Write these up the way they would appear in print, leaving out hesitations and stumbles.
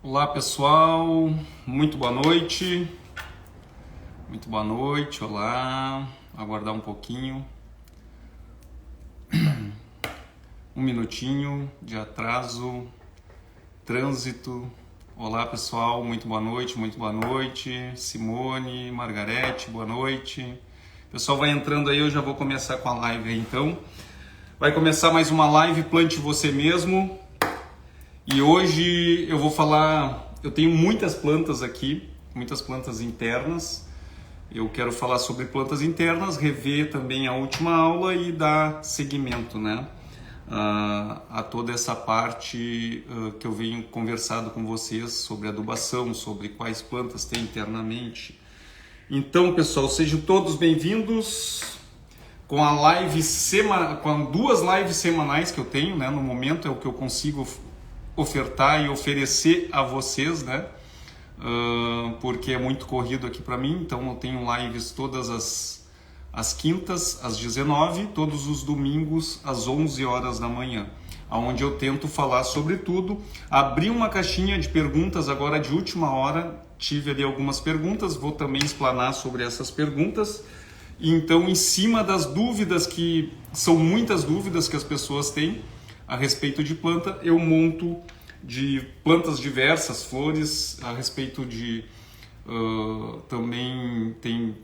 Olá pessoal, muito boa noite. Muito boa noite, olá. Aguardar um pouquinho. Um minutinho de atraso. Trânsito. Olá pessoal, muito boa noite, muito boa noite. Simone, Margarete, boa noite. O pessoal vai entrando aí, eu já vou começar com a live aí então. Vai começar mais uma live Plante Você Mesmo. E hoje eu vou falar, eu tenho muitas plantas aqui, muitas plantas internas. Eu quero falar sobre plantas internas, rever também a última aula e dar seguimento, né? A toda essa parte que eu venho conversado com vocês sobre adubação, sobre quais plantas tem internamente. Então, pessoal, sejam todos bem-vindos com a live com duas lives semanais que eu tenho, né? No momento é o que eu consigo ofertar e oferecer a vocês, né? Porque é muito corrido aqui para mim, então eu tenho lives todas as quintas às 19, todos os domingos às 11 horas da manhã, onde eu tento falar sobre tudo. Abri uma caixinha de perguntas agora de última hora, tive ali algumas perguntas, vou também explanar sobre essas perguntas. Então, em cima das dúvidas, que são muitas dúvidas que as pessoas têm a respeito de planta, eu monto de plantas diversas, flores, a respeito de... também tem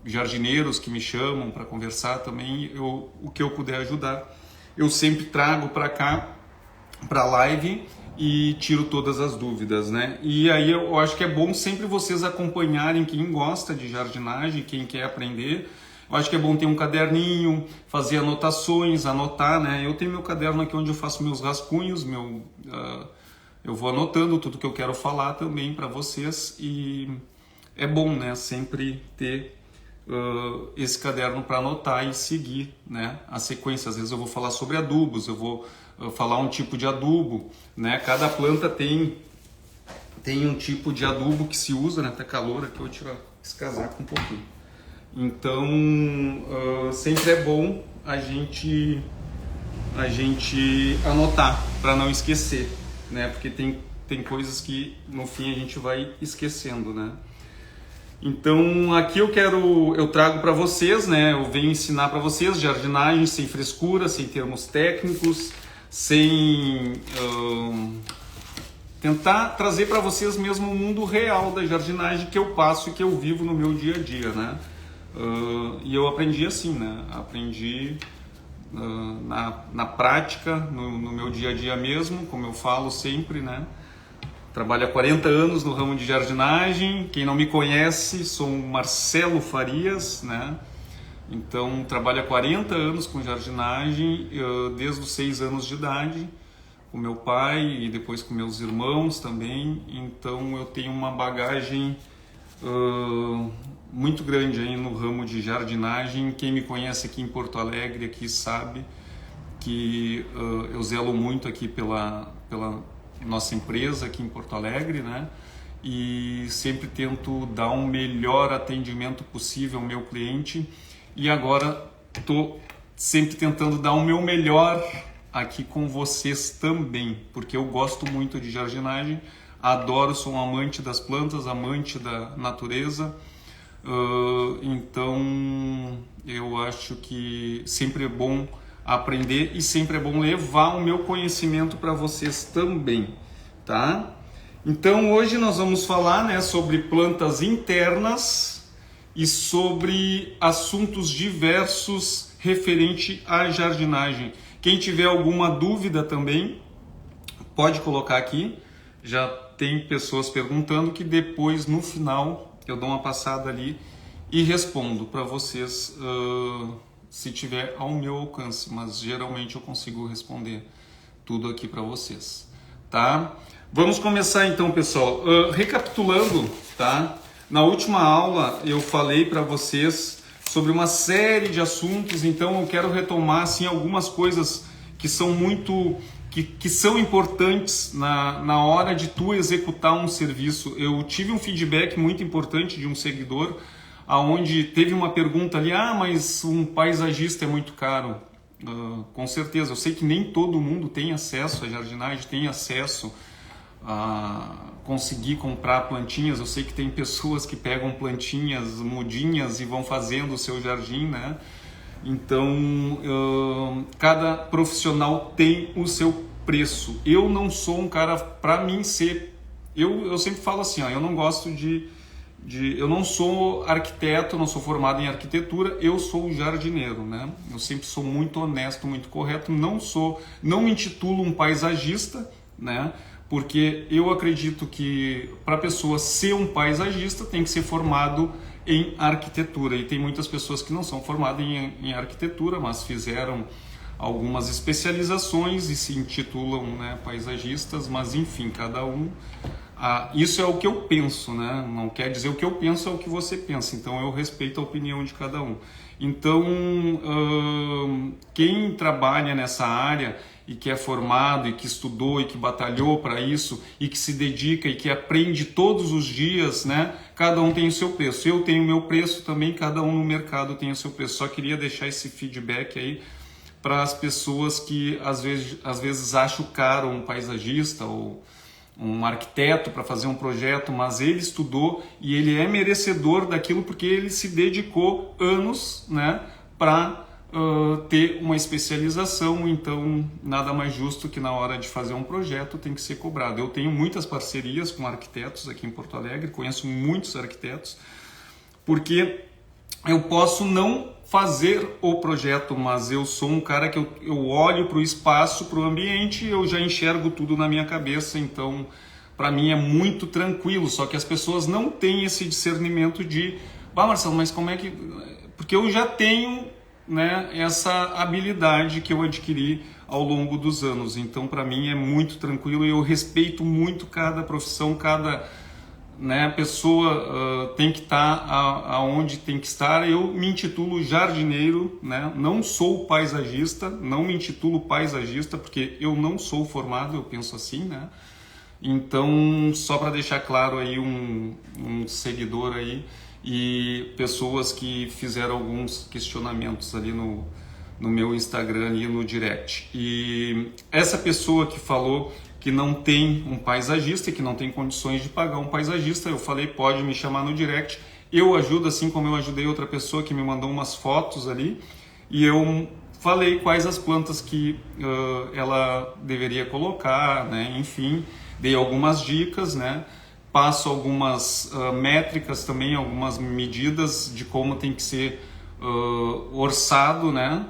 jardineiros que me chamam para conversar também, o que eu puder ajudar, eu sempre trago para cá, para a live, e tiro todas as dúvidas, né? E aí eu acho que é bom sempre vocês acompanharem quem gosta de jardinagem, quem quer aprender. Eu acho que é bom ter um caderninho, fazer anotações, anotar, né? Eu tenho meu caderno aqui onde eu faço meus rascunhos, eu vou anotando tudo que eu quero falar também para vocês, e é bom, né? Sempre ter esse caderno para anotar e seguir, né? A sequência. Às vezes eu vou falar sobre adubos, eu vou falar um tipo de adubo, né? Cada planta tem um tipo de adubo que se usa, né? Tá calor aqui, eu vou tirar esse casaco um pouquinho. Então, sempre é bom a gente anotar para não esquecer, né? Porque tem coisas que no fim a gente vai esquecendo, né? Então, aqui eu trago para vocês, né? Eu venho ensinar para vocês jardinagem sem frescura, sem termos técnicos, sem tentar trazer para vocês mesmo o mundo real da jardinagem que eu passo e que eu vivo no meu dia a dia, né? E eu aprendi assim, né? Aprendi na prática, no meu dia a dia mesmo, como eu falo sempre, né? Trabalho há 40 anos no ramo de jardinagem. Quem não me conhece, sou o Marcelo Farias, né? Então, trabalho há 40 anos com jardinagem, desde os 6 anos de idade, com meu pai e depois com meus irmãos também. Então, eu tenho uma bagagem muito grande aí no ramo de jardinagem. Quem me conhece aqui em Porto Alegre aqui sabe que eu zelo muito aqui pela nossa empresa aqui em Porto Alegre, né? E sempre tento dar um melhor atendimento possível ao meu cliente. E agora estou sempre tentando dar o meu melhor aqui com vocês também, porque eu gosto muito de jardinagem, adoro, sou um amante das plantas, amante da natureza. Então eu acho que sempre é bom aprender e sempre é bom levar o meu conhecimento para vocês também, tá? Então hoje nós vamos falar, né, sobre plantas internas e sobre assuntos diversos referente à jardinagem. Quem tiver alguma dúvida também pode colocar aqui. Já tem pessoas perguntando, que depois no final eu dou uma passada ali e respondo para vocês, se tiver ao meu alcance, mas geralmente eu consigo responder tudo aqui para vocês, tá? Vamos começar então, pessoal. Recapitulando, tá? Na última aula eu falei para vocês sobre uma série de assuntos, então eu quero retomar assim algumas coisas que são muito que são importantes na hora de tu executar um serviço. Eu tive um feedback muito importante de um seguidor, aonde teve uma pergunta ali, mas um paisagista é muito caro. Com certeza, eu sei que nem todo mundo tem acesso à jardinagem, tem acesso conseguir comprar plantinhas. Eu sei que tem pessoas que pegam plantinhas, mudinhas e vão fazendo o seu jardim, né? Então, cada profissional tem o seu preço. Eu não sou um cara, para mim ser... Eu sempre falo assim, ó, eu não gosto eu não sou arquiteto, não sou formado em arquitetura, eu sou jardineiro, né? Eu sempre sou muito honesto, muito correto, não me intitulo um paisagista, né? Porque eu acredito que para a pessoa ser um paisagista tem que ser formado em arquitetura, e tem muitas pessoas que não são formadas em arquitetura, mas fizeram algumas especializações e se intitulam, né, paisagistas, mas enfim, cada um... isso é o que eu penso, né? Não quer dizer o que eu penso é o que você pensa, então eu respeito a opinião de cada um. Então, quem trabalha nessa área e que é formado e que estudou e que batalhou para isso e que se dedica e que aprende todos os dias, né? Cada um tem o seu preço. Eu tenho o meu preço também, cada um no mercado tem o seu preço. Só queria deixar esse feedback aí para as pessoas que às vezes acham caro um paisagista ou um arquiteto para fazer um projeto, mas ele estudou e ele é merecedor daquilo porque ele se dedicou anos, né, para ter uma especialização. Então nada mais justo que na hora de fazer um projeto tem que ser cobrado. Eu tenho muitas parcerias com arquitetos aqui em Porto Alegre, conheço muitos arquitetos, porque eu posso não fazer o projeto, mas eu sou um cara que eu olho para o espaço, para o ambiente, eu já enxergo tudo na minha cabeça, então para mim é muito tranquilo. Só que as pessoas não têm esse discernimento de, Marcelo, mas como é que... Porque eu já tenho, né, essa habilidade que eu adquiri ao longo dos anos, então para mim é muito tranquilo e eu respeito muito cada profissão, cada... né, a pessoa tem que estar aonde tem que estar. Eu me intitulo jardineiro, né? Não sou paisagista, não me intitulo paisagista porque eu não sou formado, eu penso assim, né? Então, só para deixar claro aí um seguidor aí e pessoas que fizeram alguns questionamentos ali no meu Instagram, ali no direct. E essa pessoa que falou que não tem um paisagista e que não tem condições de pagar um paisagista, eu falei, pode me chamar no direct, eu ajudo, assim como eu ajudei outra pessoa que me mandou umas fotos ali, e eu falei quais as plantas que ela deveria colocar, né? Enfim, dei algumas dicas, né? Passo algumas métricas também, algumas medidas de como tem que ser orçado, né?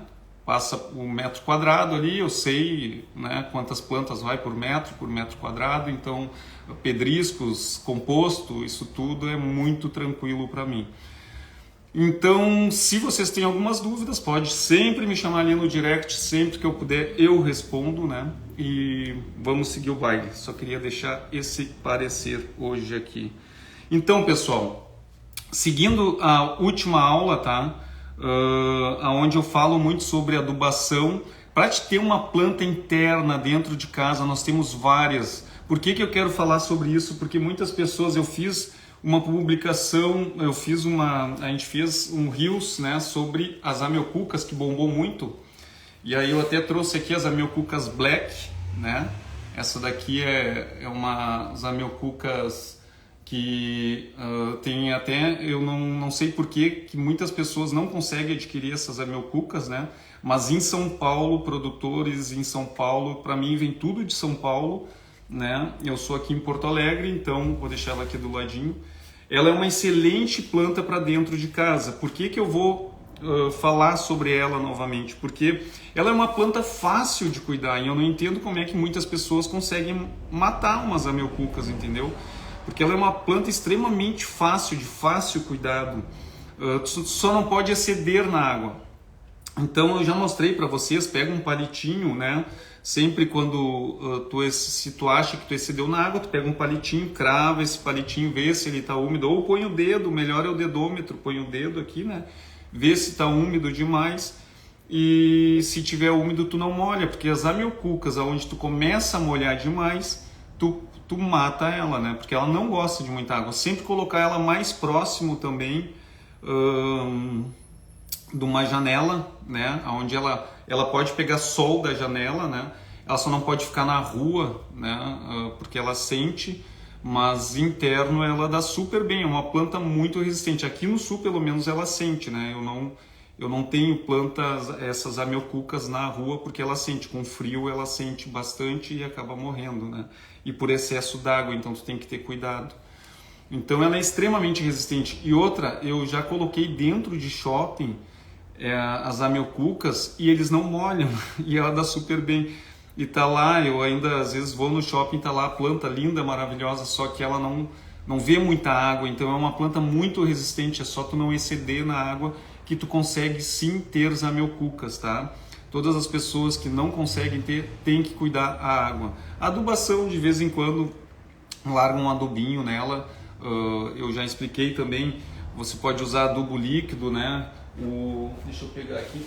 Passa o metro quadrado ali, eu sei, né, quantas plantas vai por metro quadrado, então pedriscos, composto, isso tudo é muito tranquilo para mim. Então, se vocês têm algumas dúvidas, pode sempre me chamar ali no direct, sempre que eu puder eu respondo, né? E vamos seguir o baile. Só queria deixar esse parecer hoje aqui. Então, pessoal, seguindo a última aula, tá? Onde eu falo muito sobre adubação. Para te ter uma planta interna dentro de casa, nós temos várias. Por que eu quero falar sobre isso? Porque muitas pessoas, eu fiz uma publicação, a gente fez um Reels, né, sobre as amiocucas, que bombou muito, e aí eu até trouxe aqui as amiocucas Black, né? Essa daqui é uma amiocucas que tem até, eu não sei por que muitas pessoas não conseguem adquirir essas amiocucas, né? Mas em São Paulo, produtores em São Paulo, para mim vem tudo de São Paulo, né? Eu sou aqui em Porto Alegre, então vou deixar ela aqui do ladinho. Ela é uma excelente planta para dentro de casa. Por que eu vou falar sobre ela novamente? Porque ela é uma planta fácil de cuidar e eu não entendo como é que muitas pessoas conseguem matar umas amiocucas, entendeu? Porque ela é uma planta extremamente fácil, de fácil cuidado. Só não pode exceder na água. Então eu já mostrei para vocês, pega um palitinho, né? Sempre quando se tu acha que tu excedeu na água, tu pega um palitinho, crava esse palitinho, vê se ele está úmido, ou põe o dedo, melhor é o dedômetro, põe o dedo aqui, né? Vê se está úmido demais, e se tiver úmido tu não molha, porque as amiocucas, onde tu começa a molhar demais, tu mata ela, né? Porque ela não gosta de muita água. Sempre colocar ela mais próximo também de uma janela, né? Onde ela pode pegar sol da janela, né? ela só não pode ficar na rua, né? Porque ela sente, mas interno ela dá super bem, é uma planta muito resistente. Aqui no sul, pelo menos, ela sente, né? Eu não tenho plantas, essas amiocucas na rua, porque ela sente, com frio ela sente bastante e acaba morrendo, né? E por excesso d'água, então tu tem que ter cuidado. Então ela é extremamente resistente. E outra, eu já coloquei dentro de shopping as amiocucas e eles não molham e ela dá super bem. E tá lá, eu ainda às vezes vou no shopping, tá lá a planta linda, maravilhosa, só que ela não vê muita água, então é uma planta muito resistente, é só tu não exceder na água que tu consegue sim ter as amiocucas, tá? Todas as pessoas que não conseguem ter, tem que cuidar a água. A adubação, de vez em quando, larga um adubinho nela. Eu já expliquei também, você pode usar adubo líquido, né? Deixa eu pegar aqui.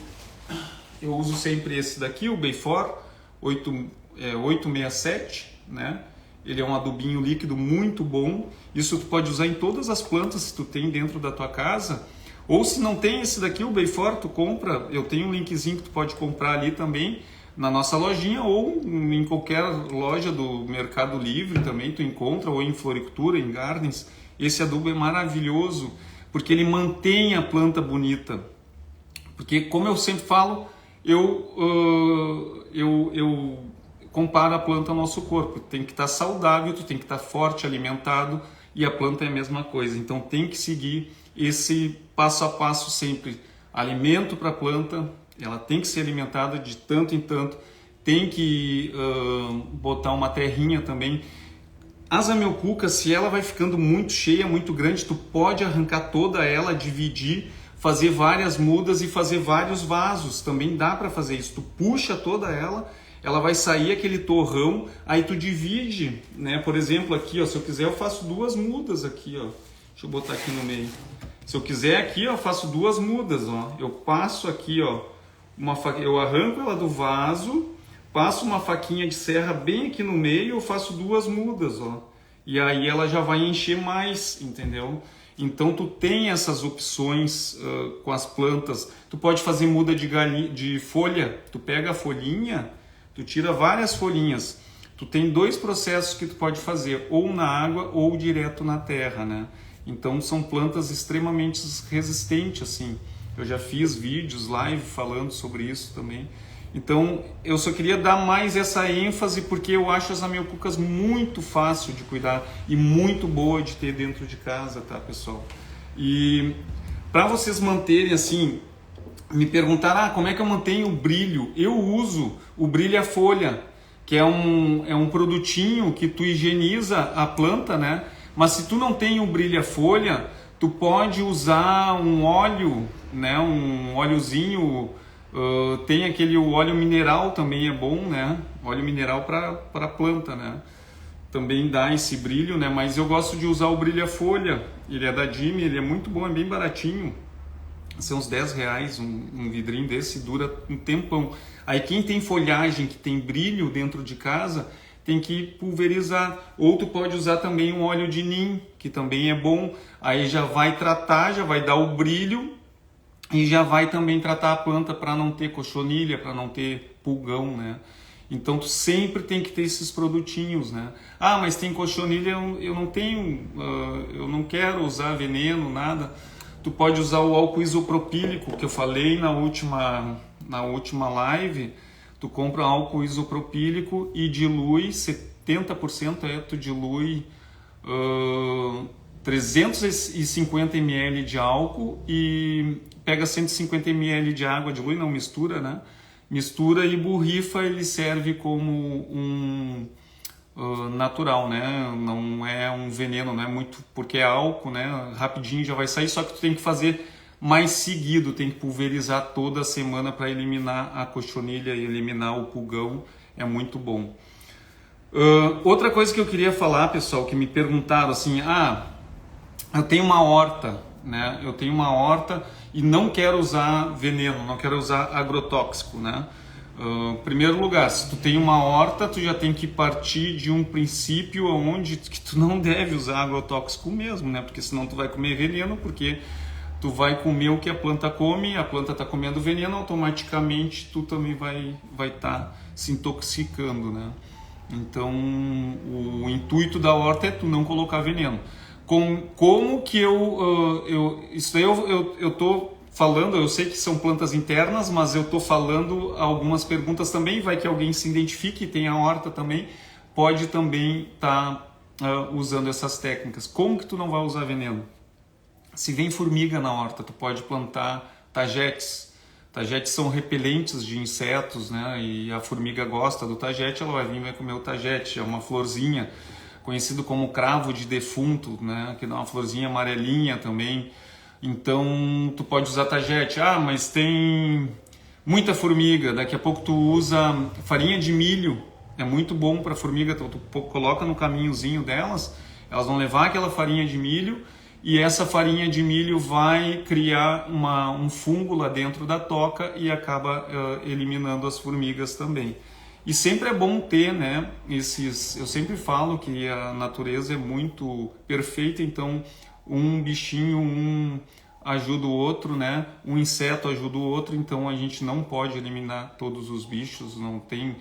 Eu uso sempre esse daqui, o Bayfor 867, né? Ele é um adubinho líquido muito bom. Isso tu pode usar em todas as plantas que tu tem dentro da tua casa. Ou se não tem esse daqui, o Bayfor, tu compra. Eu tenho um linkzinho que tu pode comprar ali também na nossa lojinha ou em qualquer loja do Mercado Livre também tu encontra, ou em floricultura, em gardens. Esse adubo é maravilhoso porque ele mantém a planta bonita. Porque, como eu sempre falo, eu comparo a planta ao nosso corpo. Tem que estar saudável, tu tem que estar forte, alimentado, e a planta é a mesma coisa. Então tem que seguir esse passo a passo sempre. Alimento para a planta, ela tem que ser alimentada de tanto em tanto, tem que botar uma terrinha também. As amiocucas, se ela vai ficando muito cheia, muito grande, tu pode arrancar toda ela, dividir, fazer várias mudas e fazer vários vasos. Também dá para fazer isso. Tu puxa toda ela vai sair aquele torrão, aí tu divide, né? Por exemplo, aqui, ó, se eu quiser eu faço 2 mudas aqui, ó. Deixa eu botar aqui no meio. Se eu quiser aqui, ó, eu faço 2 mudas, ó. Eu passo aqui, ó, eu arranco ela do vaso, passo uma faquinha de serra bem aqui no meio, eu faço 2 mudas, ó. E aí ela já vai encher mais, entendeu? Então tu tem essas opções com as plantas. Tu pode fazer muda de folha. Tu pega a folhinha, tu tira várias folhinhas. Tu tem 2 processos que tu pode fazer, ou na água ou direto na terra, né? Então são plantas extremamente resistentes, assim. Eu já fiz vídeos, live falando sobre isso também. Então eu só queria dar mais essa ênfase porque eu acho as amiocucas muito fácil de cuidar e muito boa de ter dentro de casa, tá, pessoal? E para vocês manterem assim, me perguntaram, como é que eu mantenho o brilho? Eu uso o brilha-folha, que é um produtinho que tu higieniza a planta, né? Mas se tu não tem o brilha-folha, tu pode usar um óleo, né? Um óleozinho, tem aquele óleo mineral também é bom, né? Óleo mineral para planta, né? Também dá esse brilho, né? Mas eu gosto de usar o brilha-folha, ele é da Dime, ele é muito bom, é bem baratinho. São uns R$10 um vidrinho desse, dura um tempão. Aí quem tem folhagem que tem brilho dentro de casa tem que pulverizar. Ou tu pode usar também um óleo de nim, que também é bom. Aí já vai tratar, já vai dar o brilho e já vai também tratar a planta para não ter cochonilha, para não ter pulgão, né? Então tu sempre tem que ter esses produtinhos, né? Ah, mas tem cochonilha, eu não tenho, eu não quero usar veneno, nada. Tu pode usar o álcool isopropílico que eu falei na última live. Tu compra álcool isopropílico e dilui 70%, tu dilui 350 ml de álcool e pega 150 ml de água, dilui, não mistura, né? Mistura e borrifa, ele serve como um natural, né? Não é um veneno, não é muito, porque é álcool, né? Rapidinho já vai sair, só que tu tem que fazer mais seguido, tem que pulverizar toda semana para eliminar a cochonilha e eliminar o pulgão, é muito bom. Outra coisa que eu queria falar, pessoal, que me perguntaram assim, eu tenho uma horta, né? Eu tenho uma horta e não quero usar veneno, não quero usar agrotóxico, né? Em primeiro lugar, se tu tem uma horta, tu já tem que partir de um princípio onde que tu não deve usar agrotóxico mesmo, né? Porque senão tu vai comer veneno, porque tu vai comer o que a planta come, a planta está comendo veneno, automaticamente tu também vai estar se intoxicando, né? Então, o intuito da horta é tu não colocar veneno. Como que isso aí eu tô falando, eu sei que são plantas internas, mas eu tô falando algumas perguntas também, vai que alguém se identifique, tem a horta também, pode também estar usando essas técnicas. Como que tu não vai usar veneno? Se vem formiga na horta, tu pode plantar tagetes. Tagetes são repelentes de insetos, né? E a formiga gosta do tagete, ela vai vir e vai comer o tagete. É uma florzinha, conhecido como cravo de defunto, né? Que dá uma florzinha amarelinha também. Então, tu pode usar tagete. Ah, mas tem muita formiga. Daqui a pouco tu usa farinha de milho. É muito bom para formiga. Tu coloca no caminhozinho delas, elas vão levar aquela farinha de milho. E essa farinha de milho vai criar um fungo lá dentro da toca e acaba eliminando as formigas também. E sempre é bom ter, né, eu sempre falo que a natureza é muito perfeita, então um bichinho, ajuda o outro, né, um inseto ajuda o outro, então a gente não pode eliminar todos os bichos, não tem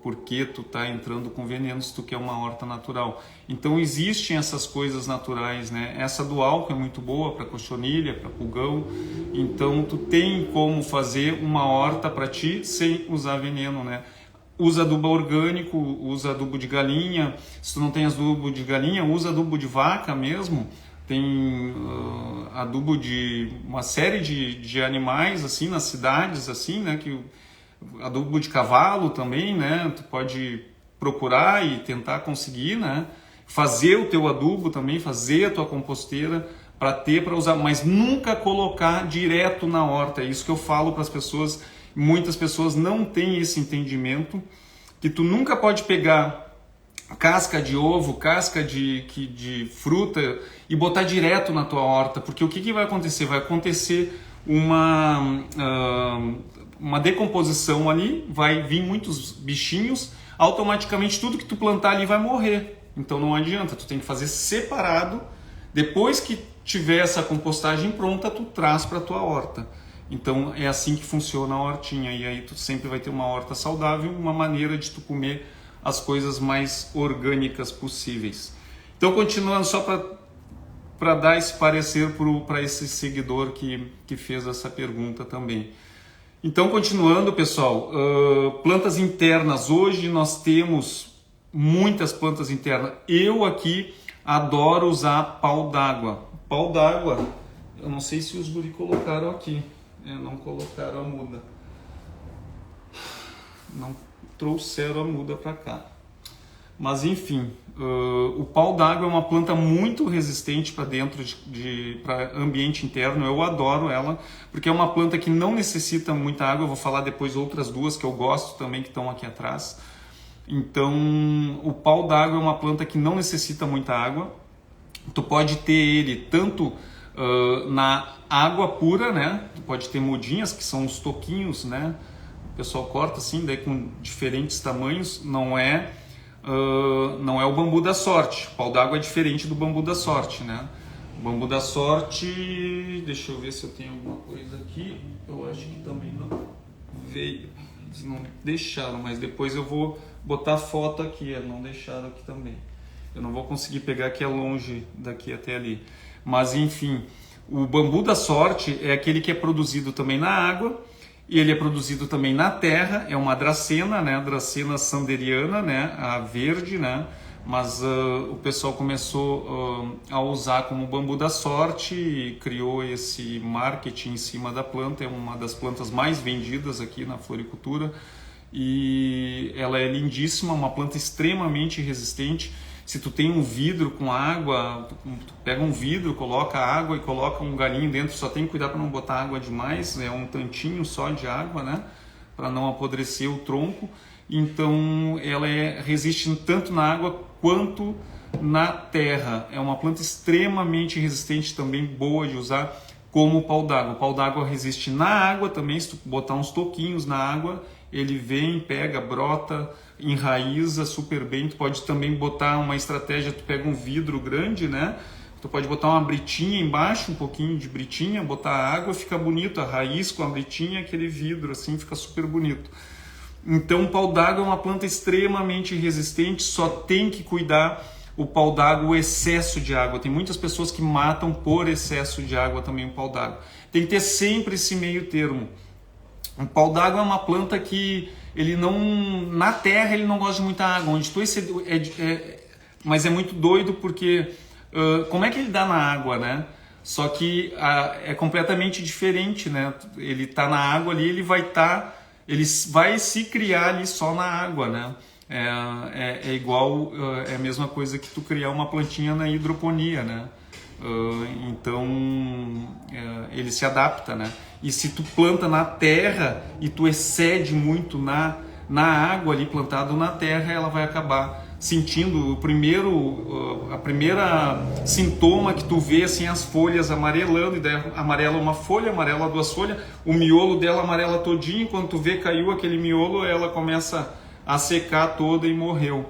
porque tu tá entrando com veneno se tu quer uma horta natural. Então existem essas coisas naturais, né? Essa do álcool é muito boa para cochonilha, para pulgão. Então tu tem como fazer uma horta para ti sem usar veneno, né? Usa adubo orgânico, usa adubo de galinha. Se tu não tem adubo de galinha, usa adubo de vaca mesmo. Tem adubo de uma série de animais assim nas cidades assim, né, que adubo de cavalo também, né? Tu pode procurar e tentar conseguir, né? Fazer o teu adubo também, fazer a tua composteira para usar, mas nunca colocar direto na horta. É isso que eu falo para as pessoas. Muitas pessoas não têm esse entendimento que tu nunca pode pegar casca de ovo, casca de fruta e botar direto na tua horta, porque o que vai acontecer? Vai acontecer uma decomposição ali, vai vir muitos bichinhos, automaticamente tudo que tu plantar ali vai morrer. Então não adianta, tu tem que fazer separado. Depois que tiver essa compostagem pronta, tu traz para tua horta. Então é assim que funciona a hortinha, e aí tu sempre vai ter uma horta saudável, uma maneira de tu comer as coisas mais orgânicas possíveis. Então, continuando, só para dar esse parecer para esse seguidor que fez essa pergunta também. Então, continuando, pessoal, plantas internas. Hoje nós temos muitas plantas internas. Eu aqui adoro usar pau d'água. Pau d'água, eu não sei se os guri colocaram aqui. Não colocaram a muda. Não trouxeram a muda para cá. Mas enfim, o pau d'água é uma planta muito resistente para dentro para ambiente interno. Eu adoro ela, porque é uma planta que não necessita muita água. Eu vou falar depois outras duas que eu gosto também, que estão aqui atrás. Então, o pau d'água é uma planta que não necessita muita água. Tu pode ter ele tanto na água pura, né? Tu pode ter mudinhas, que são os toquinhos, né? O pessoal corta assim, daí com diferentes tamanhos. Não é o bambu da sorte. O pau d'água é diferente do bambu da sorte, né? O bambu da sorte, deixa eu ver se eu tenho alguma coisa aqui. Eu acho que também não veio. Eles não deixaram, mas depois eu vou botar foto aqui. Não deixaram aqui também. Eu não vou conseguir pegar, que é longe daqui até ali. Mas enfim, o bambu da sorte é aquele que é produzido também na água. E ele é produzido também na terra, é uma dracena, né? Dracena sanderiana, né? A verde, né? Mas o pessoal começou a usar como bambu da sorte e criou esse marketing em cima da planta. É uma das plantas mais vendidas aqui na floricultura e ela é lindíssima, uma planta extremamente resistente. Se tu tem um vidro com água, tu pega um vidro, coloca água e coloca um galinho dentro, só tem que cuidar para não botar água demais, é um tantinho só de água, né? Para não apodrecer o tronco. Então ela resiste tanto na água quanto na terra. É uma planta extremamente resistente, também boa de usar, como o pau d'água. O pau d'água resiste na água também, se tu botar uns toquinhos na água, ele vem, pega, brota, enraiza super bem. Tu pode também botar uma estratégia, tu pega um vidro grande, né? Tu pode botar uma britinha embaixo, um pouquinho de britinha, botar água, fica bonito, a raiz com a britinha, aquele vidro assim, fica super bonito. Então o pau d'água é uma planta extremamente resistente, só tem que cuidar o pau d'água, o excesso de água. Tem muitas pessoas que matam por excesso de água também o pau d'água. Tem que ter sempre esse meio termo. O pau d'água é uma planta que ele não, na terra ele não gosta de muita água, onde tu mas é muito doido porque como é que ele dá na água, né? Só que é completamente diferente, né? Ele tá na água ali, ele vai se criar ali só na água, né? É igual, é a mesma coisa que tu criar uma plantinha na hidroponia, né? Então ele se adapta, né? E se tu planta na terra e tu excede muito na água ali plantado na terra, ela vai acabar sentindo a primeira sintoma que tu vê assim, as folhas amarelando, e daí amarela uma folha, amarela duas folhas, o miolo dela amarela todinho, quando tu vê caiu aquele miolo, ela começa a secar toda e morreu.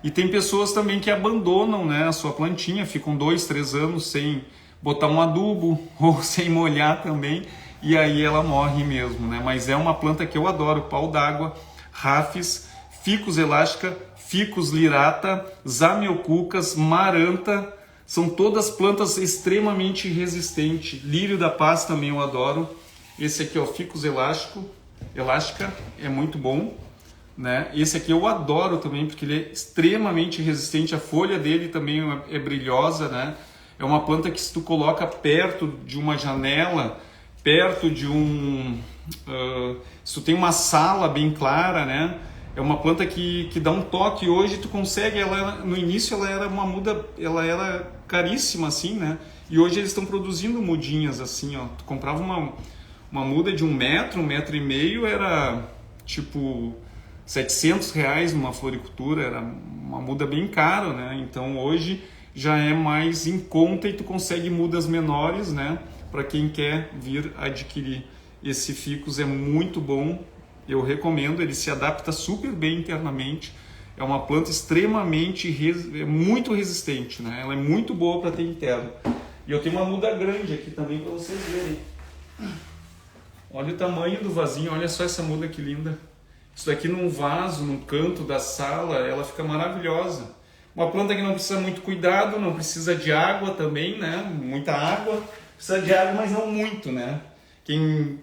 E tem pessoas também que abandonam, né, a sua plantinha, ficam 2, 3 anos sem botar um adubo ou sem molhar também, e aí ela morre mesmo, né? Mas é uma planta que eu adoro, pau d'água, Rhapis, Ficus elástica, Ficus lyrata, Zamioculcas, Maranta, são todas plantas extremamente resistentes. Lírio da paz também eu adoro. Esse aqui é o Ficus elástica, é muito bom, né? Esse aqui eu adoro também porque ele é extremamente resistente, a folha dele também é brilhosa, né? É uma planta que se tu coloca perto de uma janela, perto de se tu tem uma sala bem clara, né? É uma planta que dá um toque. Hoje tu consegue, no início ela era uma muda, ela era caríssima assim, né? E hoje eles estão produzindo mudinhas assim, ó. Tu comprava uma muda de 1 metro, 1,5 metro, era tipo R$700 numa floricultura, era uma muda bem cara, né? Então hoje já é mais em conta e tu consegue mudas menores, né? Para quem quer vir adquirir. Esse Ficus é muito bom, eu recomendo, ele se adapta super bem internamente, é uma planta extremamente, muito resistente, né? Ela é muito boa para ter interno. E eu tenho uma muda grande aqui também para vocês verem. Olha o tamanho do vasinho, olha só essa muda que linda. Isso daqui num vaso, num canto da sala, ela fica maravilhosa. Uma planta que não precisa muito cuidado, não precisa de água também, né? Muita água, precisa de água, mas não muito, né? Quem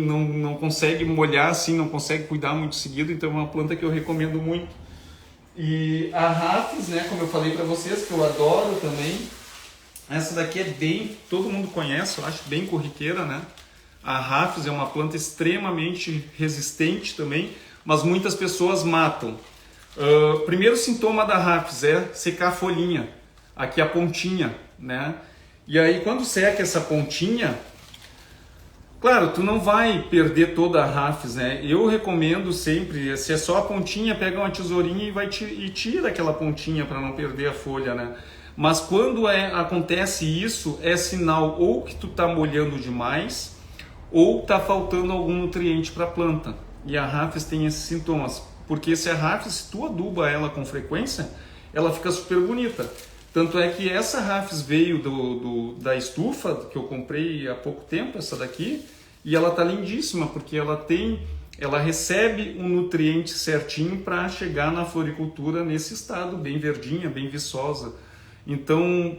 não consegue molhar assim, não consegue cuidar muito seguido, então é uma planta que eu recomendo muito. E a Rhapis, né, como eu falei para vocês, que eu adoro também. Essa daqui é todo mundo conhece, eu acho bem corriqueira, né? A Rhapis é uma planta extremamente resistente também, mas muitas pessoas matam. Primeiro sintoma da Rhapis é secar a folhinha, aqui a pontinha, né? E aí quando seca essa pontinha, claro, tu não vai perder toda a Rhapis, né? Eu recomendo sempre, se é só a pontinha, pega uma tesourinha e tira aquela pontinha para não perder a folha, né? Mas quando acontece isso, é sinal ou que tu tá molhando demais ou tá faltando algum nutriente para a planta. E a Rhapis tem esses sintomas, porque se a Rhapis, se tu aduba ela com frequência, ela fica super bonita. Tanto é que essa Rhapis veio da estufa que eu comprei há pouco tempo, essa daqui, e ela tá lindíssima, porque ela recebe um nutriente certinho para chegar na floricultura nesse estado, bem verdinha, bem viçosa. Então,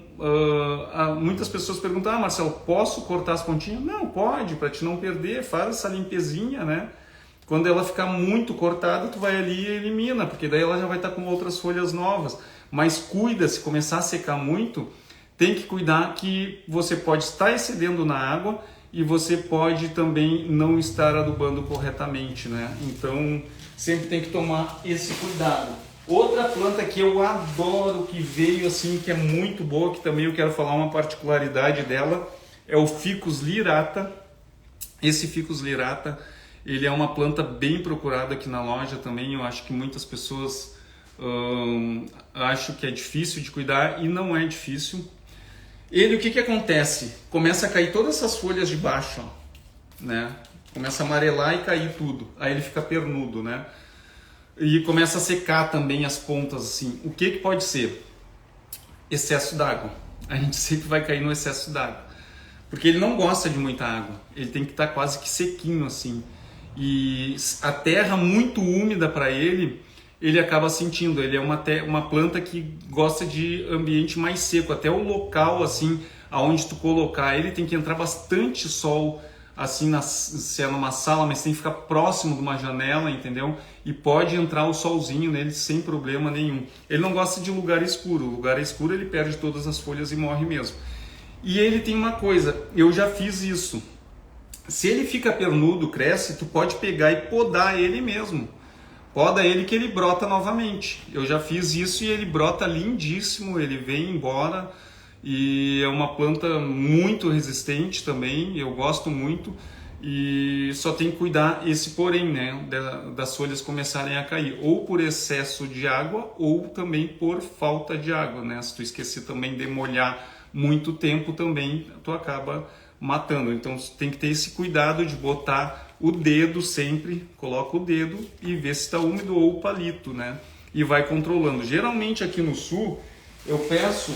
muitas pessoas perguntam, Marcelo, posso cortar as pontinhas? Não, pode, para te não perder, faz essa limpezinha, né? Quando ela ficar muito cortada, tu vai ali e elimina, porque daí ela já vai estar com outras folhas novas. Mas cuida, se começar a secar muito, tem que cuidar que você pode estar excedendo na água e você pode também não estar adubando corretamente, né? Então, sempre tem que tomar esse cuidado. Outra planta que eu adoro, que veio assim, que é muito boa, que também eu quero falar uma particularidade dela, é o Ficus lyrata. Esse Ficus lyrata, ele é uma planta bem procurada aqui na loja também. Eu acho que muitas pessoas acham que é difícil de cuidar e não é difícil. Ele, o que acontece? Começa a cair todas essas folhas de baixo, ó, né? Começa a amarelar e cair tudo. Aí ele fica pernudo, né? E começa a secar também as pontas assim. O que pode ser? Excesso d'água. a gente sempre vai cair no excesso d'água. Porque ele não gosta de muita água, ele tem que estar quase que sequinho assim. E a terra muito úmida para ele, ele acaba sentindo. Ele é uma planta que gosta de ambiente mais seco, até o local assim, aonde tu colocar, ele tem que entrar bastante sol, assim, se é numa sala, mas tem que ficar próximo de uma janela, entendeu? E pode entrar o solzinho nele sem problema nenhum. Ele não gosta de lugar escuro. Lugar escuro ele perde todas as folhas e morre mesmo. E ele tem uma coisa, eu já fiz isso. Se ele fica pernudo, cresce, tu pode pegar e podar ele mesmo. Poda ele que ele brota novamente. Eu já fiz isso e ele brota lindíssimo, ele vem embora. E é uma planta muito resistente também, eu gosto muito. E só tem que cuidar esse porém, né, das folhas começarem a cair, ou por excesso de água, ou também por falta de água, né? Se tu esquecer também de molhar muito tempo também, tu acaba matando. Então tem que ter esse cuidado de botar o dedo sempre, coloca o dedo e vê se está úmido ou o palito, né? E vai controlando. Geralmente aqui no sul, eu peço,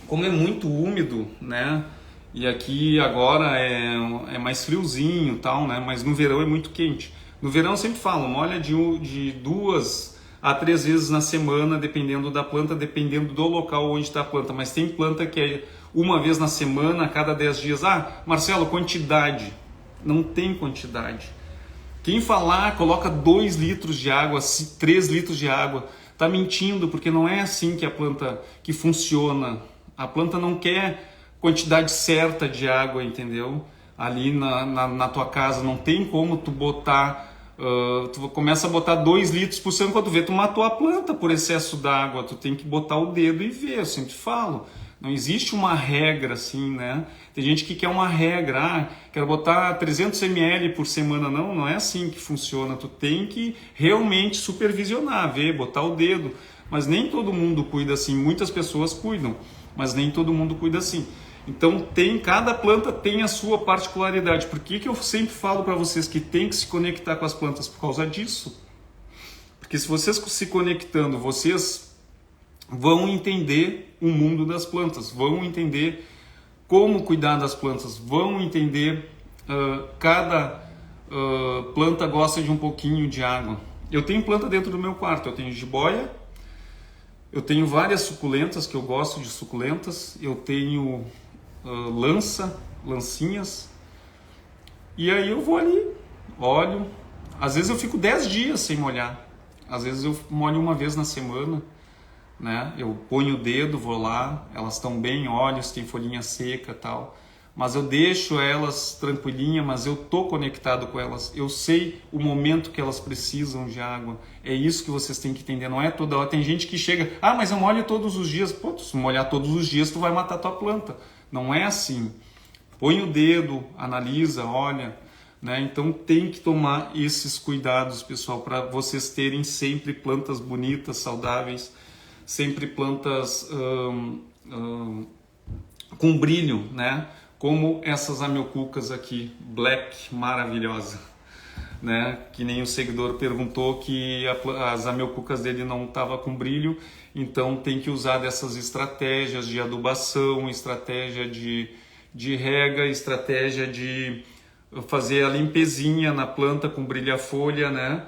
como é muito úmido, né? E aqui agora é mais friozinho, tal, né? Mas no verão é muito quente. No verão eu sempre falo, molha de 2 a 3 vezes na semana, dependendo da planta, dependendo do local onde está a planta. Mas tem planta que é uma vez na semana, a cada 10 dias. Ah, Marcelo, quantidade. Não tem quantidade. Quem falar, coloca 2 litros de água, 3 litros de água, tá mentindo, porque não é assim que a planta que funciona. A planta não quer quantidade certa de água, entendeu? Ali na tua casa não tem como tu botar, tu começa a botar 2 litros por semana, quando tu vê, tu matou a planta por excesso d'água, tu tem que botar o dedo e ver, eu sempre falo. Não existe uma regra assim, né? Tem gente que quer uma regra, quero botar 300 ml por semana. Não é assim que funciona. Tu tem que realmente supervisionar, ver, botar o dedo. Mas nem todo mundo cuida assim. Muitas pessoas cuidam, mas nem todo mundo cuida assim. Então cada planta tem a sua particularidade. Por que eu sempre falo para vocês que tem que se conectar com as plantas? Por causa disso. Porque se vocês se conectando, vocês vão entender o mundo das plantas, vão entender como cuidar das plantas, vão entender cada planta gosta de um pouquinho de água. Eu tenho planta dentro do meu quarto, eu tenho jiboia, eu tenho várias suculentas, que eu gosto de suculentas, eu tenho lancinhas, e aí eu vou ali, olho, às vezes eu fico 10 dias sem molhar, às vezes eu molho uma vez na semana, né? Eu ponho o dedo, vou lá, elas estão bem, olho se tem folhinha seca e tal, mas eu deixo elas tranquilinhas, mas eu tô conectado com elas, eu sei o momento que elas precisam de água. É isso que vocês têm que entender, não é toda hora. Tem gente que chega, mas eu molho todos os dias. Pô, se molhar todos os dias tu vai matar tua planta. Não é assim. Põe o dedo, analisa, olha, né? Então tem que tomar esses cuidados, pessoal, para vocês terem sempre plantas bonitas, saudáveis, sempre plantas com brilho, né? Como essas amiocucas aqui, black, maravilhosa, né? Que nem o seguidor perguntou que as amiocucas dele não estavam com brilho, então tem que usar dessas estratégias de adubação, estratégia de rega, estratégia de fazer a limpezinha na planta com brilha-folha, né?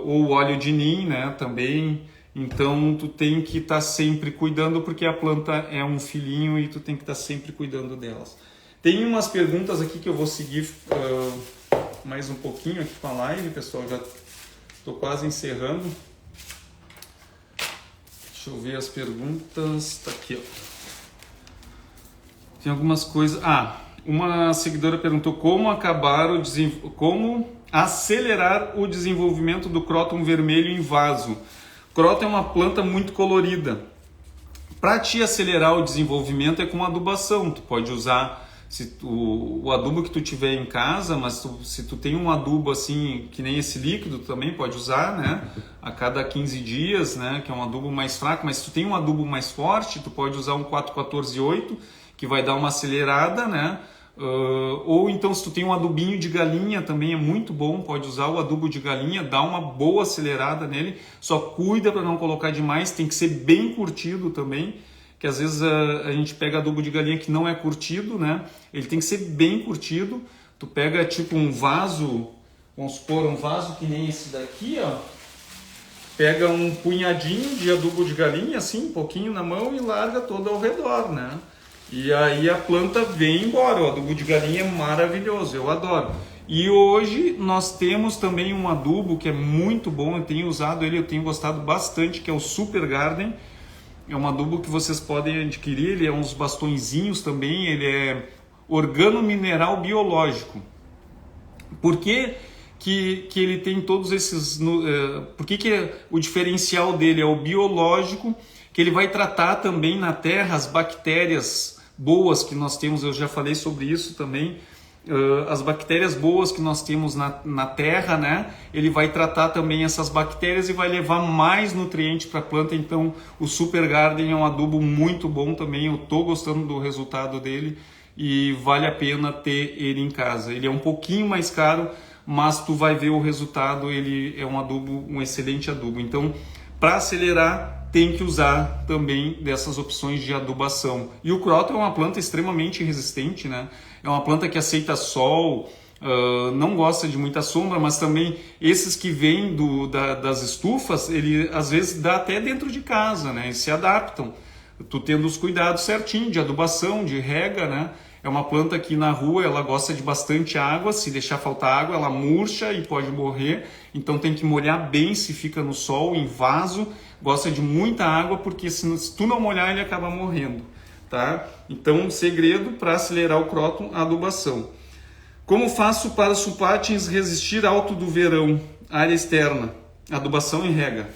Ou óleo de nim, né? Também. Então tu tem que estar sempre cuidando, porque a planta é um filhinho e tu tem que estar sempre cuidando delas. Tem umas perguntas aqui que eu vou seguir mais um pouquinho aqui com a live, pessoal. Já estou quase encerrando. Deixa eu ver as perguntas. Tá aqui, ó. Tem algumas coisas. Uma seguidora perguntou como acelerar o desenvolvimento do cróton vermelho em vaso. Cróton é uma planta muito colorida. Para te acelerar o desenvolvimento é com adubação. Tu pode usar o adubo que tu tiver em casa, mas se tu tem um adubo assim, que nem esse líquido, também pode usar, né? A cada 15 dias, né? Que é um adubo mais fraco. Mas se tu tem um adubo mais forte, tu pode usar um 4,14,8, que vai dar uma acelerada, né? Ou então se tu tem um adubinho de galinha também é muito bom, pode usar o adubo de galinha, dá uma boa acelerada nele, só cuida para não colocar demais, tem que ser bem curtido também, que às vezes a gente pega adubo de galinha que não é curtido, né? Ele tem que ser bem curtido. Tu pega tipo um vaso, vamos supor, um vaso que nem esse daqui, ó. Pega um punhadinho de adubo de galinha, assim, um pouquinho na mão e larga todo ao redor, né? E aí a planta vem embora. O adubo de galinha é maravilhoso, eu adoro. E hoje nós temos também um adubo que é muito bom, eu tenho usado ele, eu tenho gostado bastante, que é o Super Garden. É um adubo que vocês podem adquirir, ele é uns bastõezinhos também, ele é organomineral biológico. Por que ele tem todos esses... por que o diferencial dele é o biológico, que ele vai tratar também na terra as bactérias boas que nós temos, eu já falei sobre isso também, as bactérias boas que nós temos na terra, né? Ele vai tratar também essas bactérias e vai levar mais nutriente para a planta. Então o Super Garden é um adubo muito bom também, eu estou gostando do resultado dele e vale a pena ter ele em casa. Ele é um pouquinho mais caro, mas tu vai ver o resultado, ele é um adubo, um excelente adubo. Então, para acelerar, tem que usar também dessas opções de adubação. E o croton é uma planta extremamente resistente, né? É uma planta que aceita sol, não gosta de muita sombra, mas também esses que vêm das estufas, ele às vezes dá até dentro de casa, né? Eles se adaptam, tu tendo os cuidados certinho de adubação, de rega, né? É uma planta que na rua ela gosta de bastante água, se deixar faltar água ela murcha e pode morrer, então tem que molhar bem se fica no sol, em vaso, gosta de muita água porque se tu não molhar ele acaba morrendo, tá? Então, segredo para acelerar o croton, a adubação. Como faço para sulpatins resistir alto do verão, área externa, adubação e rega,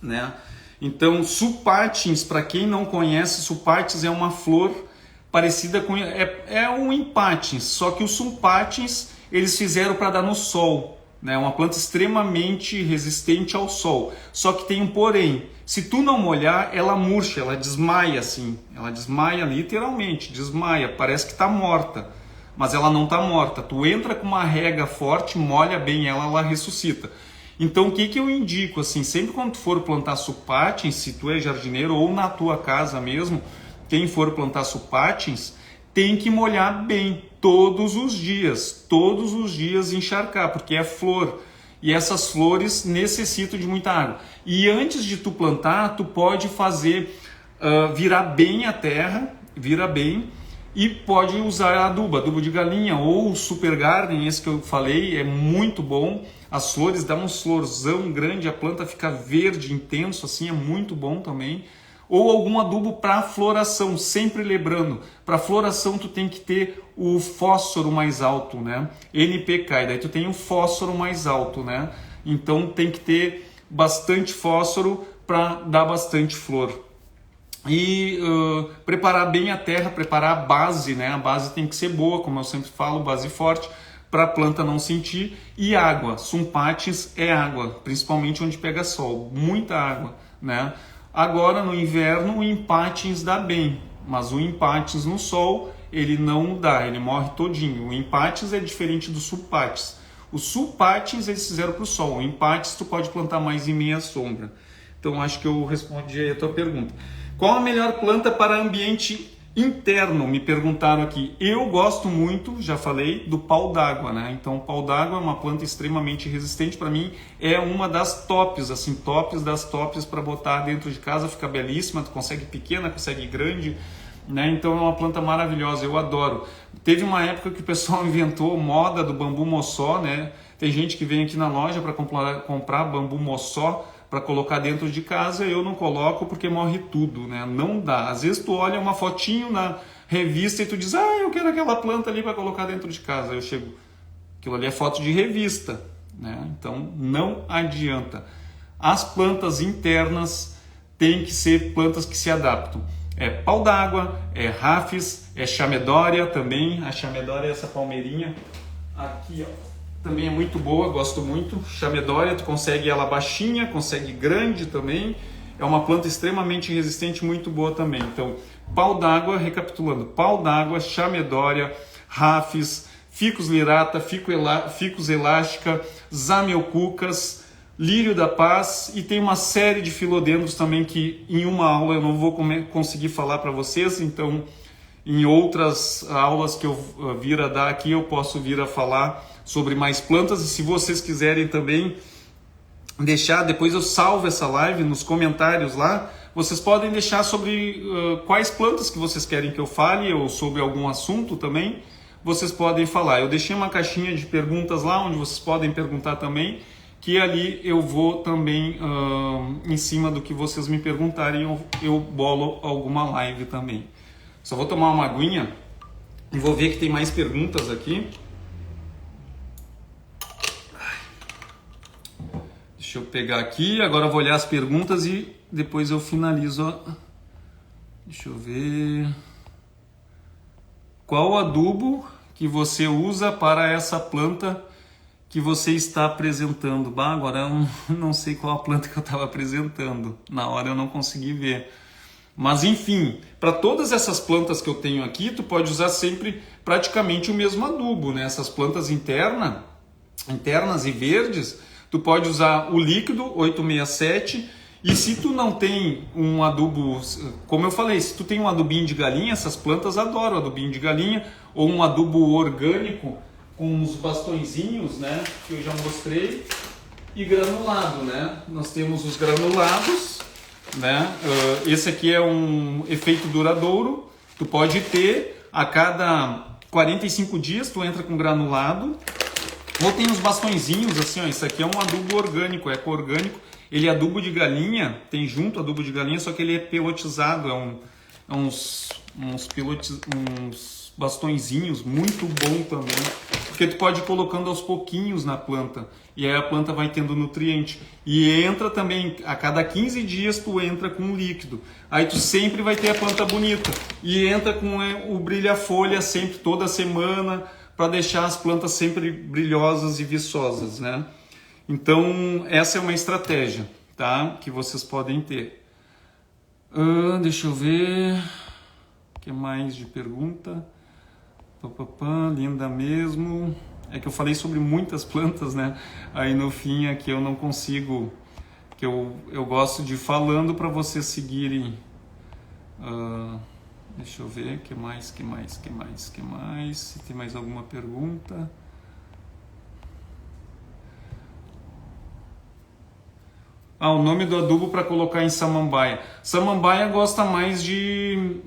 né? Então, sulpatins, para quem não conhece, sulpatins é uma flor parecida com... É um empatins, só que os sulpatins eles fizeram para dar no sol, né? Uma planta extremamente resistente ao sol. Só que tem um porém, se tu não molhar, ela murcha, ela desmaia assim. Ela desmaia literalmente, desmaia, parece que está morta. Mas ela não está morta. Tu entra com uma rega forte, molha bem ela, ela ressuscita. Então o que eu indico? Assim, sempre quando tu for plantar sulpatins, se tu é jardineiro ou na tua casa mesmo, quem for plantar sulpatins, tem que molhar bem todos os dias encharcar, porque é flor e essas flores necessitam de muita água. E antes de tu plantar, tu pode fazer virar bem a terra, vira bem, e pode usar adubo de galinha ou Super Garden, esse que eu falei, é muito bom. As flores dão um florzão grande, a planta fica verde intenso, assim, é muito bom também. Ou algum adubo para floração, sempre lembrando, para floração tu tem que ter o fósforo mais alto, né? NPK, e daí tu tem o fósforo mais alto, né? Então tem que ter bastante fósforo para dar bastante flor. E preparar bem a terra, preparar a base, né? A base tem que ser boa, como eu sempre falo, base forte, para a planta não sentir. E água, sulpatins é água, principalmente onde pega sol, muita água, né? Agora no inverno o empatins dá bem, mas o empatins no sol ele não dá, ele morre todinho. O empatins é diferente do sulpatins. Os sulpatins eles fizeram para o sol, o empatins tu pode plantar mais em meia sombra. Então acho que eu respondi aí a tua pergunta. Qual a melhor planta para ambiente interno? Me perguntaram aqui. Eu gosto muito, já falei, do pau d'água, né? Então, o pau d'água é uma planta extremamente resistente. Para mim, é uma das tops, assim, tops das tops para botar dentro de casa. Fica belíssima, tu consegue pequena, consegue grande, né? Então, é uma planta maravilhosa, eu adoro. Teve uma época que o pessoal inventou moda do bambu moçó, né? Tem gente que vem aqui na loja para comprar bambu moçó para colocar dentro de casa, eu não coloco porque morre tudo, né? Não dá. Às vezes tu olha uma fotinho na revista e tu diz, eu quero aquela planta ali para colocar dentro de casa. Eu chego, aquilo ali é foto de revista, né? Então não adianta. As plantas internas têm que ser plantas que se adaptam. É pau d'água, é rafis, é chamedória também. A chamedória é essa palmeirinha aqui, ó. Também é muito boa, gosto muito. Chamedória, tu consegue ela baixinha, consegue grande também. É uma planta extremamente resistente, muito boa também. Então, pau d'água, recapitulando, pau d'água, chamedória, rafis, ficus lirata, ficus elástica, zamioculcas, lírio da paz, e tem uma série de filodendros também que em uma aula eu não vou conseguir falar para vocês, então em outras aulas que eu vir a dar aqui eu posso vir a falar sobre mais plantas, e se vocês quiserem também deixar, depois eu salvo essa live nos comentários lá, vocês podem deixar sobre quais plantas que vocês querem que eu fale, ou sobre algum assunto também, vocês podem falar. Eu deixei uma caixinha de perguntas lá, onde vocês podem perguntar também, que ali eu vou também, em cima do que vocês me perguntarem, eu bolo alguma live também. Só vou tomar uma aguinha e vou ver que tem mais perguntas aqui. Deixa eu pegar aqui, agora eu vou olhar as perguntas e depois eu finalizo. Deixa eu ver. Qual adubo que você usa para essa planta que você está apresentando? Bah, agora eu não sei qual a planta que eu estava apresentando. Na hora eu não consegui ver. Mas enfim, para todas essas plantas que eu tenho aqui, tu pode usar sempre praticamente o mesmo adubo, né? Essas plantas internas e verdes, tu pode usar o líquido 867, e se tu não tem um adubo, como eu falei, se tu tem um adubinho de galinha, essas plantas adoram adubinho de galinha, ou um adubo orgânico com os bastõezinhos, né, que eu já mostrei, e granulado, né? Nós temos os granulados, né? Esse aqui é um efeito duradouro, tu pode ter a cada 45 dias, tu entra com granulado. Ou tem os bastõezinhos, assim, ó, isso aqui é um adubo orgânico, eco-orgânico. Ele é adubo de galinha, tem junto adubo de galinha, só que ele é pelotizado, uns bastõezinhos, muito bom também. Porque tu pode ir colocando aos pouquinhos na planta, e aí a planta vai tendo nutriente. E entra também, a cada 15 dias tu entra com um líquido. Aí tu sempre vai ter a planta bonita. E entra com o brilha-folha sempre, toda semana, para deixar as plantas sempre brilhosas e viçosas, né? Então, essa é uma estratégia, tá? Que vocês podem ter. Deixa eu ver... O que mais de pergunta? Linda mesmo. É que eu falei sobre muitas plantas, né? Aí no fim aqui eu não consigo... Que eu gosto de ir falando para vocês seguirem... Deixa eu ver, que mais? Se tem mais alguma pergunta? O nome do adubo para colocar em samambaia. Samambaia gosta mais de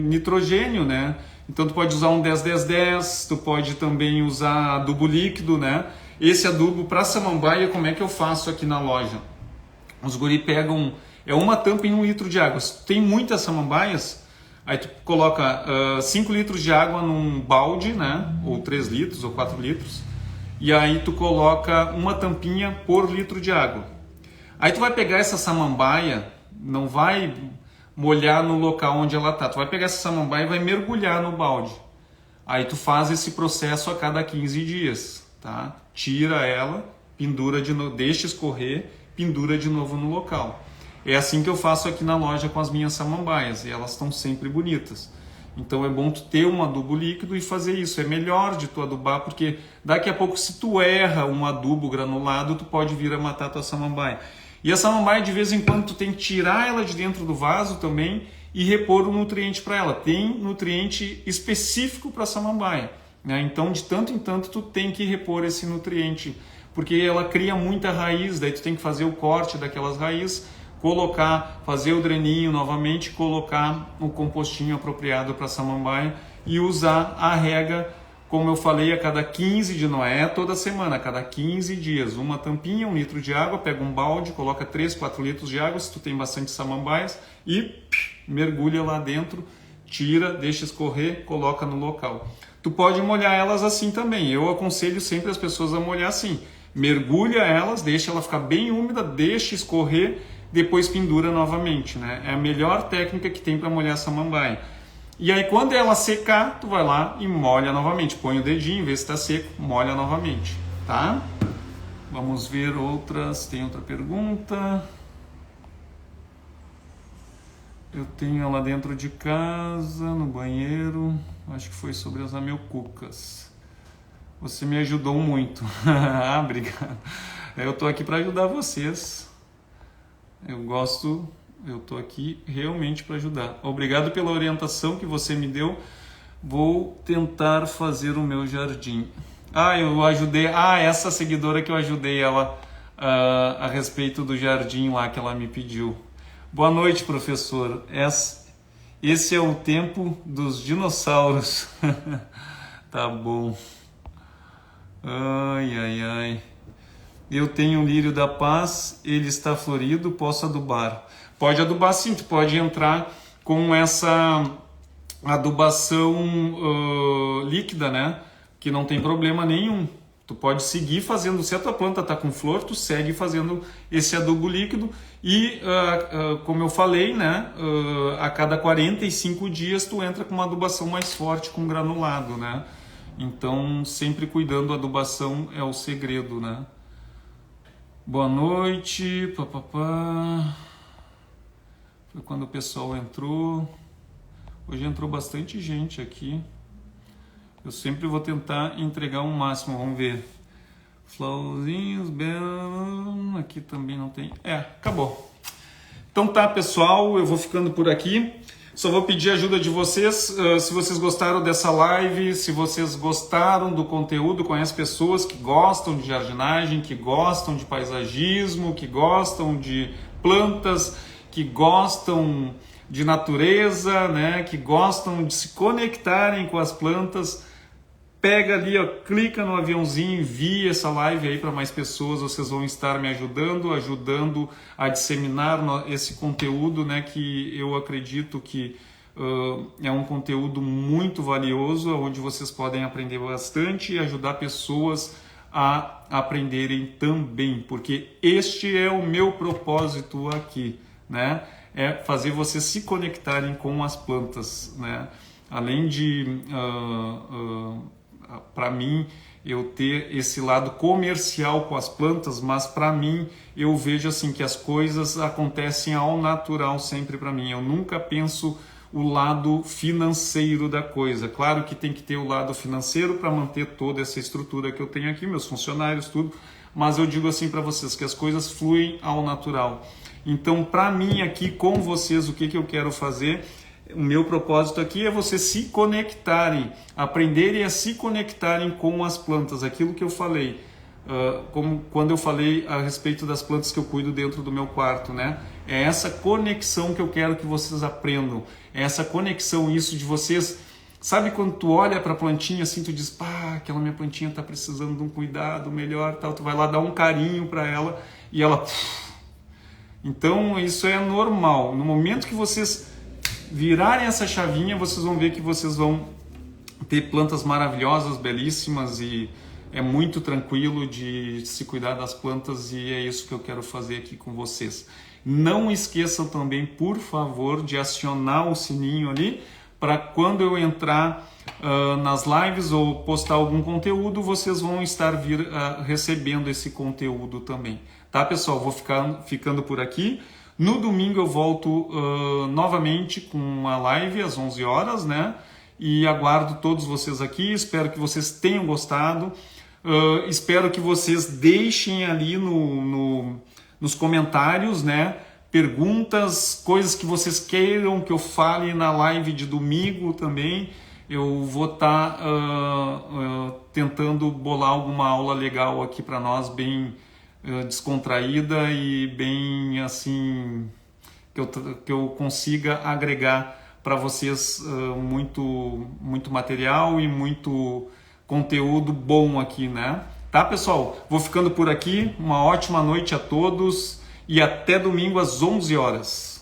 nitrogênio, né? Então tu pode usar um 10-10-10, tu pode também usar adubo líquido, né? Esse adubo para samambaia, como é que eu faço aqui na loja? Os guri pegam... É uma tampa em 1 litro de água. Se tu tem muitas samambaias, aí tu coloca 5 litros de água num balde, né? Ou 3 litros ou 4 litros. E aí tu coloca uma tampinha por litro de água. Aí tu vai pegar essa samambaia, não vai molhar no local onde ela tá. Tu vai pegar essa samambaia e vai mergulhar no balde. Aí tu faz esse processo a cada 15 dias, tá? Tira ela, pendura de novo, deixa escorrer, pendura de novo no local. É assim que eu faço aqui na loja com as minhas samambaias, e elas estão sempre bonitas. Então é bom tu ter um adubo líquido e fazer isso. É melhor de tu adubar, porque daqui a pouco, se tu erra um adubo granulado, tu pode vir a matar a tua samambaia. E a samambaia, de vez em quando, tu tem que tirar ela de dentro do vaso também e repor um nutriente para ela. Tem nutriente específico para a samambaia, né? Então, de tanto em tanto, tu tem que repor esse nutriente, porque ela cria muita raiz, daí tu tem que fazer o corte daquelas raízes, colocar, fazer o dreninho novamente, colocar o compostinho apropriado para a samambaia e usar a rega, como eu falei, a cada 15 dias, não é toda semana, a cada 15 dias, uma tampinha, 1 litro de água, pega um balde, coloca 3, 4 litros de água, se tu tem bastante samambaias, e mergulha lá dentro, tira, deixa escorrer, coloca no local. Tu pode molhar elas assim também, eu aconselho sempre as pessoas a molhar assim, mergulha elas, deixa ela ficar bem úmida, deixa escorrer, depois pendura novamente, né? É a melhor técnica que tem para molhar a samambaia. E aí quando ela secar, tu vai lá e molha novamente. Põe o dedinho, vê se está seco, molha novamente, tá? Vamos ver outras. Tem outra pergunta. Eu tenho ela dentro de casa, no banheiro. Acho que foi sobre as amiocucas. Você me ajudou muito. Obrigado. Eu tô aqui para ajudar vocês. Eu tô aqui realmente para ajudar. Obrigado pela orientação que você me deu. Vou tentar fazer o meu jardim. Eu ajudei. Essa seguidora que eu ajudei ela a respeito do jardim lá que ela me pediu. Boa noite, professor. Esse é o tempo dos dinossauros. Tá bom. Ai. Eu tenho um lírio da paz, ele está florido, posso adubar? Pode adubar sim, tu pode entrar com essa adubação líquida, né? Que não tem problema nenhum. Tu pode seguir fazendo, se a tua planta está com flor, tu segue fazendo esse adubo líquido e, como eu falei, né? A cada 45 dias tu entra com uma adubação mais forte, com granulado, né? Então, sempre cuidando, a adubação é o segredo, né? Boa noite, papapá. Foi quando o pessoal entrou. Hoje entrou bastante gente aqui. Eu sempre vou tentar entregar o máximo, vamos ver. Flauzinhos, aqui também não tem. Acabou. Então tá, pessoal, eu vou ficando por aqui. Só vou pedir a ajuda de vocês, se vocês gostaram dessa live, se vocês gostaram do conteúdo, conhece pessoas que gostam de jardinagem, que gostam de paisagismo, que gostam de plantas, que gostam de natureza, né, que gostam de se conectarem com as plantas, pega ali, clica no aviãozinho, envia essa live aí para mais pessoas, vocês vão estar me ajudando a disseminar esse conteúdo, né, que eu acredito que é um conteúdo muito valioso, onde vocês podem aprender bastante e ajudar pessoas a aprenderem também, porque este é o meu propósito aqui, né, é fazer vocês se conectarem com as plantas, né, além de para mim eu ter esse lado comercial com as plantas, mas para mim eu vejo assim que as coisas acontecem ao natural sempre para mim. Eu nunca penso o lado financeiro da coisa. Claro que tem que ter o lado financeiro para manter toda essa estrutura que eu tenho aqui, meus funcionários, tudo, mas eu digo assim para vocês que as coisas fluem ao natural. Então, para mim aqui com vocês, o que eu quero fazer? O meu propósito aqui é vocês se conectarem, aprenderem a se conectarem com as plantas, aquilo que eu falei, como quando eu falei a respeito das plantas que eu cuido dentro do meu quarto, né? É essa conexão que eu quero que vocês aprendam, é essa conexão, isso de vocês, sabe quando tu olha para a plantinha assim, tu diz, aquela minha plantinha está precisando de um cuidado melhor, tal, tu vai lá dar um carinho para ela e ela... Então isso é normal, no momento que vocês virarem essa chavinha, vocês vão ver que vocês vão ter plantas maravilhosas, belíssimas, e é muito tranquilo de se cuidar das plantas, e é isso que eu quero fazer aqui com vocês. Não esqueçam também, por favor, de acionar o sininho ali, para quando eu entrar nas lives ou postar algum conteúdo, vocês vão estar recebendo esse conteúdo também. Tá, pessoal? Vou ficando por aqui. No domingo eu volto novamente com uma live às 11 horas, né? E aguardo todos vocês aqui, espero que vocês tenham gostado, espero que vocês deixem ali nos comentários, né? Perguntas, coisas que vocês queiram que eu fale na live de domingo também. Eu vou estar tentando bolar alguma aula legal aqui para nós, bem descontraída e bem assim que eu consiga agregar para vocês muito material e muito conteúdo bom aqui, né? Tá, pessoal? Vou ficando por aqui. Uma ótima noite a todos e até domingo às 11 horas.